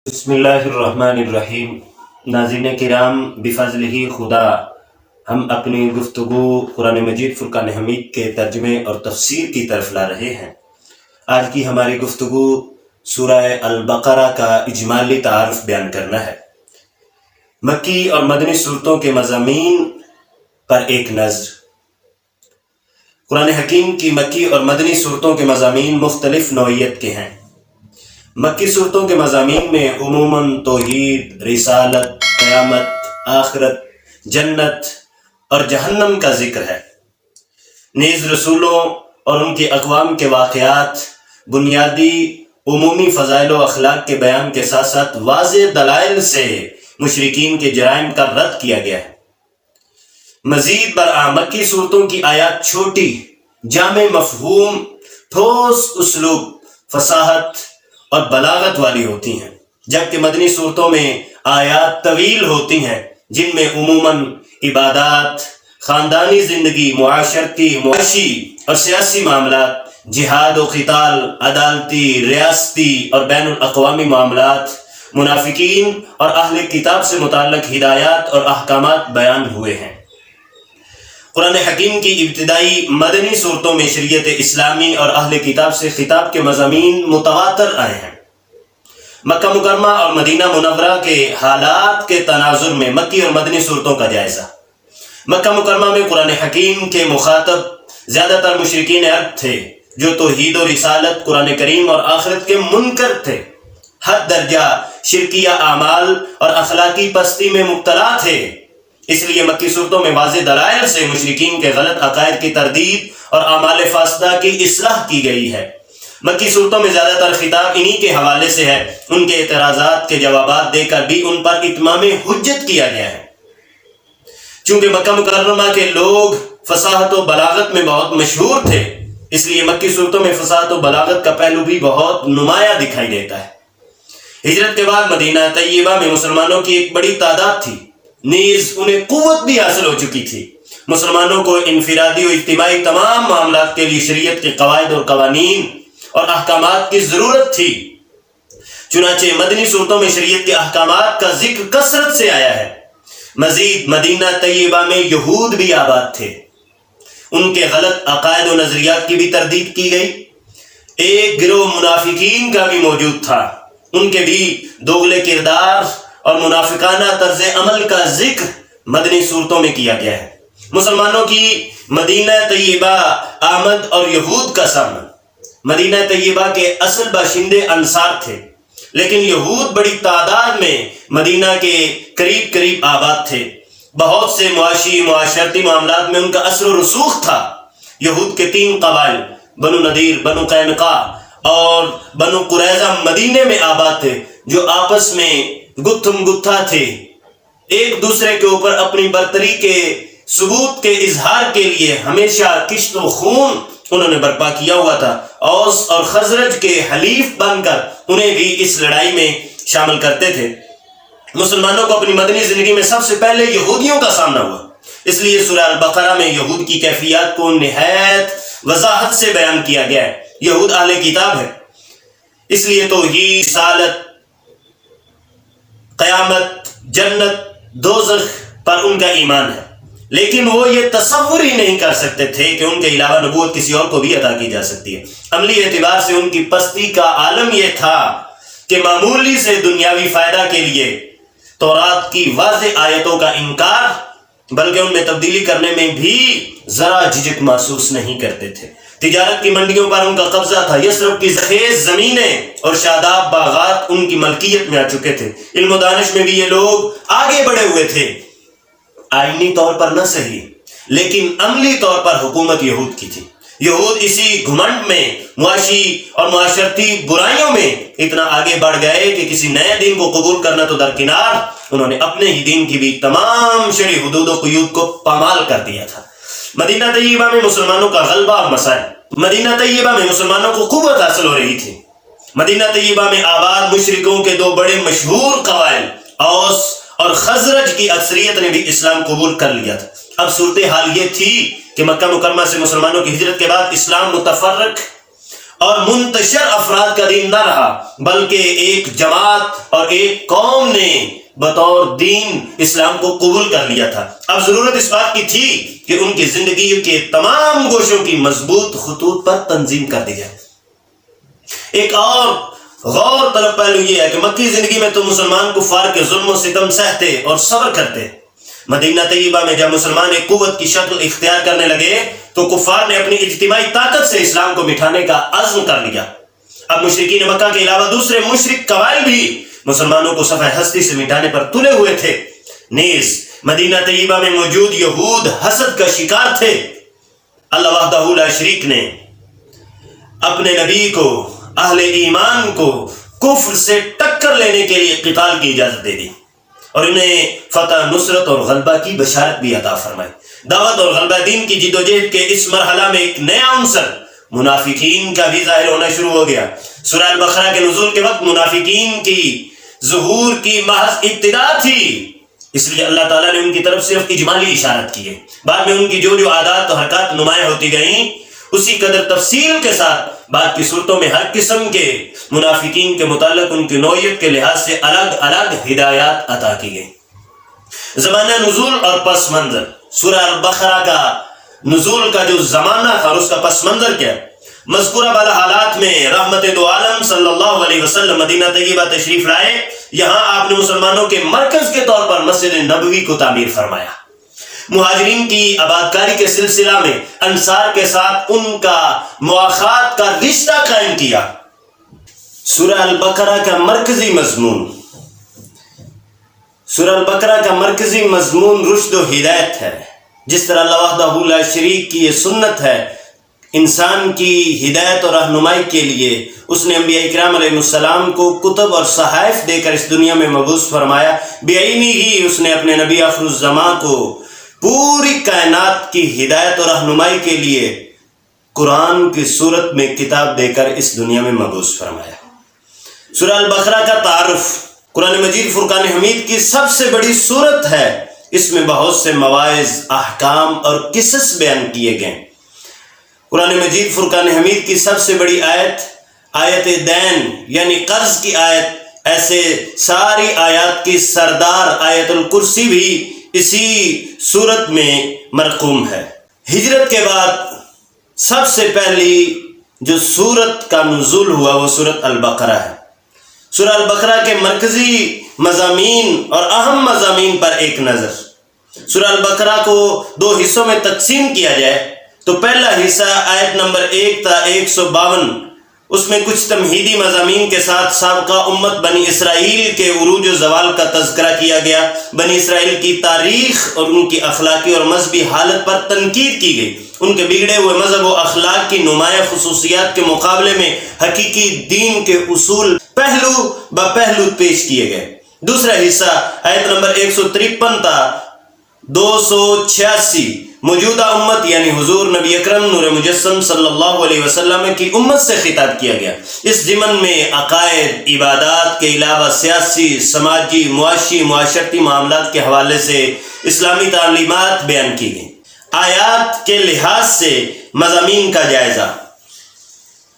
بسم اللہ الرحمن الرحیم۔ ناظرین کرام، بفضلہ خدا ہم اپنی گفتگو قرآن مجید فرقان حمید کے ترجمے اور تفسیر کی طرف لا رہے ہیں۔ آج کی ہماری گفتگو سورہ البقرہ کا اجمالی تعارف بیان کرنا ہے۔ مکی اور مدنی صورتوں کے مضامین پر ایک نظر۔ قرآن حکیم کی مکی اور مدنی صورتوں کے مضامین مختلف نوعیت کے ہیں۔ مکی صورتوں کے مضامین میں عموماً توحید، رسالت، قیامت، آخرت، جنت اور جہنم کا ذکر ہے۔ نیز رسولوں اور ان کے اقوام کے واقعات، بنیادی عمومی فضائل و اخلاق کے بیان کے ساتھ ساتھ واضح دلائل سے مشرکین کے جرائم کا رد کیا گیا ہے۔ مزید برآں مکی صورتوں کی آیات چھوٹی، جامع مفہوم، ٹھوس اسلوب، فصاحت اور بلاغت والی ہوتی ہیں، جبکہ مدنی صورتوں میں آیات طویل ہوتی ہیں جن میں عموماً عبادات، خاندانی زندگی، معاشرتی، معاشی اور سیاسی معاملات، جہاد و قتال، عدالتی، ریاستی اور بین الاقوامی معاملات، منافقین اور اہل کتاب سے متعلق ہدایات اور احکامات بیان ہوئے ہیں۔ قرآن حکیم کی ابتدائی مدنی صورتوں میں شریعت اسلامی اور اہل کتاب سے خطاب کے مضامین متواتر آئے ہیں۔ مکہ مکرمہ اور مدینہ منورہ کے حالات کے تناظر میں مکی اور مدنی صورتوں کا جائزہ۔ مکہ مکرمہ میں قرآن حکیم کے مخاطب زیادہ تر مشرکین عرب تھے جو توحید و رسالت، قرآن کریم اور آخرت کے منکر تھے، حد درجہ شرکیہ اعمال اور اخلاقی پستی میں مبتلا تھے۔ اس لیے مکی صورتوں میں واضح دلائل سے مشرکین کے غلط عقائد کی تردید اور اعمال فاسدہ کی اصلاح کی گئی ہے۔ مکی صورتوں میں زیادہ تر خطاب انہی کے حوالے سے ہے۔ ان کے اعتراضات کے جوابات دے کر بھی ان پر اتمام حجت کیا گیا ہے۔ چونکہ مکہ مکرمہ کے لوگ فصاحت و بلاغت میں بہت مشہور تھے، اس لیے مکی صورتوں میں فصاحت و بلاغت کا پہلو بھی بہت نمایاں دکھائی دیتا ہے۔ ہجرت کے بعد مدینہ طیبہ میں مسلمانوں کی ایک بڑی تعداد تھی، نیز انہیں قوت بھی حاصل ہو چکی تھی۔ مسلمانوں کو انفرادی و اجتماعی تمام معاملات کے لیے شریعت کے قواعد اور قوانین اور احکامات کی ضرورت تھی۔ چنانچہ مدنی صورتوں میں شریعت کے احکامات کا ذکر کثرت سے آیا ہے۔ مزید مدینہ طیبہ میں یہود بھی آباد تھے، ان کے غلط عقائد و نظریات کی بھی تردید کی گئی۔ ایک گروہ منافقین کا بھی موجود تھا، ان کے بھی دوغلے کردار اور منافقانہ طرز عمل کا ذکر مدنی صورتوں میں کیا گیا ہے۔ مسلمانوں کی مدینہ طیبہ آمد اور یہود کا سامنا۔ مدینہ طیبہ کے اصل باشندے انصار تھے، لیکن یہود بڑی تعداد میں مدینہ کے قریب قریب آباد تھے۔ بہت سے معاشی معاشرتی معاملات میں ان کا اثر و رسوخ تھا۔ یہود کے 3 قبائل، بنو نذیر، بنو قینقاع اور بنو قریظہ مدینے میں آباد تھے، جو آپس میں گتھم گتھا تھے۔ ایک دوسرے کے اوپر اپنی برتری کے ثبوت کے اظہار کے لیے ہمیشہ کشت و خون انہوں نے برپا کیا ہوا تھا۔ اوس اور خزرج کے حلیف بن کر انہیں بھی اس لڑائی میں شامل کرتے تھے۔ مسلمانوں کو اپنی مدنی زندگی میں سب سے پہلے یہودیوں کا سامنا ہوا، اس لیے سورہ البقرہ میں یہود کی کیفیات کو نہایت وضاحت سے بیان کیا گیا ہے۔ یہود اہل کتاب ہے، اس لیے توحید، رسالت، قیامت، جنت، دوزخ پر ان کا ایمان ہے، لیکن وہ یہ تصور ہی نہیں کر سکتے تھے کہ ان کے علاوہ نبوت کسی اور کو بھی عطا کی جا سکتی ہے۔ عملی اعتبار سے ان کی پستی کا عالم یہ تھا کہ معمولی سے دنیاوی فائدہ کے لیے تورات کی واضح آیتوں کا انکار، بلکہ ان میں تبدیلی کرنے میں بھی ذرا جھجک محسوس نہیں کرتے تھے۔ تجارت کی منڈیوں پر ان کا قبضہ تھا۔ یثرب کی زرخیز زمینیں اور شاداب باغات ان کی ملکیت میں آ چکے تھے۔ علم و دانش میں بھی یہ لوگ آگے بڑھے ہوئے تھے۔ آئینی طور پر نہ صحیح، لیکن عملی طور پر حکومت یہود کی تھی۔ یہود اسی گھمنڈ میں معاشی اور معاشرتی برائیوں میں اتنا آگے بڑھ گئے کہ کسی نئے دین کو قبول کرنا تو درکنار، انہوں نے اپنے ہی دین کی بھی تمام شرعی حدود و قیود کو پامال کر دیا تھا۔ مدینہ طیبہ میں مسلمانوں کا غلبہ اور مسائل۔ مدینہ طیبہ میں مسلمانوں کو قوت حاصل ہو رہی تھی۔ مدینہ طیبہ میں آباد مشرکوں کے 2 بڑے مشہور قبائل، اوس اور خزرج کی اکثریت نے بھی اسلام قبول کر لیا تھا۔ اب صورتحال یہ تھی کہ مکہ مکرمہ سے مسلمانوں کی ہجرت کے بعد اسلام متفرق اور منتشر افراد کا دین نہ رہا، بلکہ ایک جماعت اور ایک قوم نے بطور دین اسلام کو قبول کر لیا تھا۔ اب ضرورت اس بات کی تھی کہ ان کی زندگی کے تمام گوشوں کی مضبوط خطوط پر تنظیم کر دی جائے۔ ایک اور غور طلب پہلو یہ ہے کہ مکی زندگی میں تو مسلمان کفار کے ظلم و ستم سہتے اور صبر کرتے۔ مدینہ طیبہ میں جب مسلمان ایک قوت کی شکل اختیار کرنے لگے تو کفار نے اپنی اجتماعی طاقت سے اسلام کو مٹھانے کا عزم کر لیا۔ اب مشرکین مکہ کے علاوہ دوسرے مشرک قبائل بھی مسلمانوں کو صفحہ ہستی سے مٹانے پر تلے ہوئے تھے۔ نیز مدینہ طیبہ میں موجود یہود حسد کا شکار تھے۔ اللہ وحدہ لا شریک نے اپنے نبی کو، اہل ایمان کو کفر سے ٹکر لینے کے لیے قتال کی اجازت دے دی اور انہیں فتح، نصرت اور غلبہ کی بشارت بھی عطا فرمائی۔ دعوت اور غلبہ دین کی جدوجہد کے اس مرحلہ میں ایک نیا عنصر منافقین کا بھی ظاہر ہونا شروع ہو گیا۔ سورہ البقرہ کے نزول کے وقت منافقین کی ظہور کی محض ابتدا تھی، اس لیے اللہ تعالیٰ نے ان کی طرف صرف اجمالی اشارت کی ہے۔ بعد میں ان کی جو عادات و حرکات نمایاں ہوتی گئیں، اسی قدر تفصیل کے ساتھ بعد کی صورتوں میں ہر قسم کے منافقین کے متعلق ان کی نوعیت کے لحاظ سے الگ الگ ہدایات عطا کی گئی۔ زمانہ نزول اور پس منظر، سورہ البقرہ کا نزول کا جو زمانہ تھا اور اس کا پس منظر کیا؟ مذکورہ بالا حالات میں رحمت دو عالم صلی اللہ علیہ وسلم مدینہ طیبہ تشریف لائے۔ یہاں آپ نے مسلمانوں کے مرکز کے طور پر مسجد نبوی کو تعمیر فرمایا۔ مہاجرین کی آبادکاری کے سلسلہ میں انصار کے ساتھ ان کا مواخات کا رشتہ قائم کیا۔ سورہ البقرہ کا مرکزی مضمون رشد و ہدایت ہے۔ جس طرح اللہ وحدہ لا شریک کی یہ سنت ہے انسان کی ہدایت اور رہنمائی کے لیے، اس نے انبیاء اکرام علیہ السلام کو کتب اور صحائف دے کر اس دنیا میں مبعوث فرمایا۔ بعینی ہی اس نے اپنے نبی آخر الزماں کو پوری کائنات کی ہدایت اور رہنمائی کے لیے قرآن کی صورت میں کتاب دے کر اس دنیا میں مبعوث فرمایا۔ سورہ البقرہ کا تعارف قرآن مجید فرقان حمید کی سب سے بڑی صورت ہے۔ اس میں بہت سے مواعظ، احکام اور قصص بیان کیے گئے۔ قرآن مجید فرقان حمید کی سب سے بڑی آیت دین یعنی قرض کی آیت، ایسے ساری آیات کی سردار آیت الکرسی بھی اسی صورت میں مرقوم ہے۔ ہجرت کے بعد سب سے پہلی جو سورت کا نزول ہوا وہ سورت البقرہ ہے۔ سورہ البقرہ کے مرکزی مضامین اور اہم مضامین پر ایک نظر۔ سورہ البقرہ کو دو حصوں میں تقسیم کیا جائے تو پہلا حصہ آیت نمبر 1 تا 152، اس میں کچھ تمہیدی مضامین کے ساتھ سابقہ امت بنی اسرائیل کے عروج و زوال کا تذکرہ کیا گیا۔ بنی اسرائیل کی تاریخ اور ان کی اخلاقی اور مذہبی حالت پر تنقید کی گئی۔ ان کے بگڑے ہوئے مذہب و اخلاق کی نمایاں خصوصیات کے مقابلے میں حقیقی دین کے اصول پہلو بپہلو پیش کیے گئے۔ دوسرا حصہ آیت نمبر 153 تا 286 موجودہ امت یعنی حضور نبی اکرم نور مجسم صلی اللہ علیہ وسلم کی امت سے خطاب کیا گیا۔ اس ضمن میں عقائد، عبادات کے علاوہ سیاسی، سماجی، معاشی، معاشرتی معاملات کے حوالے سے اسلامی تعلیمات بیان کی گئیں۔ آیات کے لحاظ سے مضامین کا جائزہ۔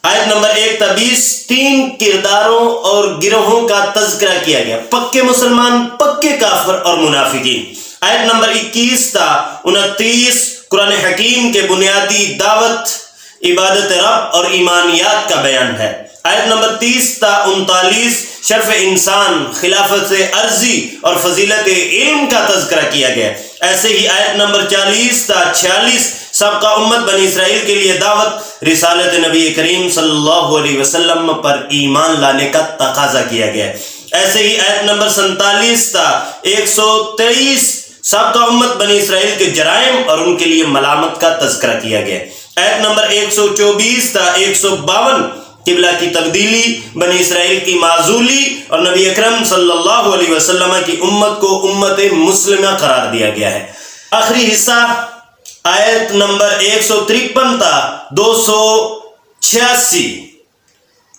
آیت نمبر 1 تا 20 3 کرداروں اور گروہوں کا تذکرہ کیا گیا: پکے مسلمان، پکے کافر اور منافقین۔ آیت نمبر 21 تا 29 قرآن حکیم کے بنیادی دعوت، عبادت رب اور ایمانیات کا بیان ہے۔ آیت نمبر 30 تا 39 شرف انسان، خلافت عرضی اور فضیلت علم کا تذکرہ کیا گیا۔ ایسے ہی آیت نمبر 40 تا 46 سابقہ امت بنی اسرائیل کے لیے دعوت، رسالت نبی کریم صلی اللہ علیہ وسلم پر ایمان لانے کا تقاضا کیا گیا۔ ایسے ہی آیت نمبر 47 تا 123 سابقہ امت بنی اسرائیل کے جرائم اور ان کے لیے ملامت کا تذکرہ کیا گیا۔ آیت نمبر 124 تا 152 قبلہ کی تبدیلی، بنی اسرائیل کی معزولی اور نبی اکرم صلی اللہ علیہ وسلم کی امت کو امت مسلمہ قرار دیا گیا ہے۔ آخری حصہ آیت نمبر 153 تا 286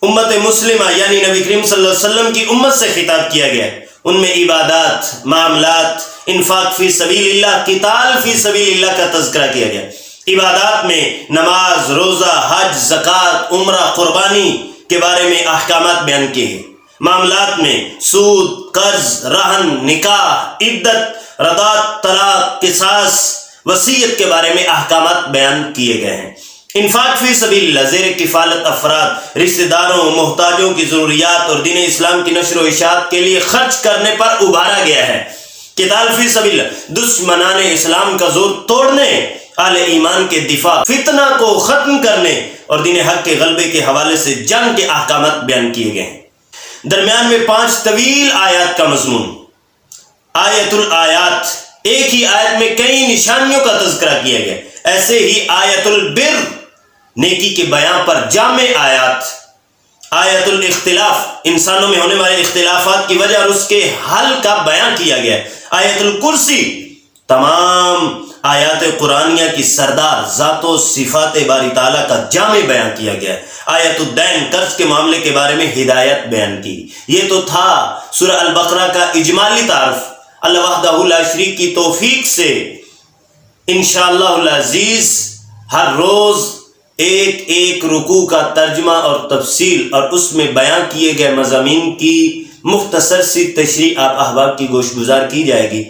امت مسلمہ یعنی نبی کریم صلی اللہ علیہ وسلم کی امت سے خطاب کیا گیا۔ ان میں عبادات، معاملات، انفاق فی سبیل اللہ، قتال فی سبیل اللہ کا تذکرہ کیا گیا۔ عبادات میں نماز، روزہ، حج، زکوٰۃ، عمرہ، قربانی کے بارے میں احکامات بیان کیے ہیں۔ معاملات میں سود، قرض، رہن، نکاح، عدت، رضاعت، طلاق، قصاص، وصیت کے بارے میں احکامات بیان کیے گئے ہیں۔ انفاق فی سبیل اللہ، زیر کفالت افراد، رشتہ داروں، محتاجوں کی ضروریات اور دین اسلام کی نشر و اشاعت کے لیے خرچ کرنے پر ابھارا گیا ہے۔ قتال فی سبیل اللہ، دشمنان اسلام کا زور توڑنے، اہل ایمان کے دفاع، فتنہ کو ختم کرنے اور دین حق کے غلبے کے حوالے سے جنگ کے احکامات بیان کیے گئے ہیں۔ درمیان میں 5 طویل آیات کا مضمون۔ آیت الآیات، ایک ہی آیت میں کئی نشانیوں کا تذکرہ کیا گیا۔ ایسے ہی آیت البر، نیکی کے بیان پر جامع آیات۔ آیت الاختلاف، انسانوں میں ہونے والے اختلافات کی وجہ اور اس کے حل کا بیان کیا گیا۔ آیت الکرسی، تمام آیات قرآنیہ کی سردار ذات و صفات باری تعالیٰ کا جامع بیان کیا گیا ہے۔ آیت الدین، قرض کے معاملے کے بارے میں ہدایت بیان کی۔ یہ تو تھا سورہ البقرہ کا اجمالی تعارف۔ اللہ وحدہ لا شریک کی توفیق سے انشاءاللہ العزیز ہر روز ایک ایک رکوع کا ترجمہ اور تفصیل اور اس میں بیان کیے گئے مضامین کی مختصر سی تشریح آپ احباب کی گوش گزار کی جائے گی۔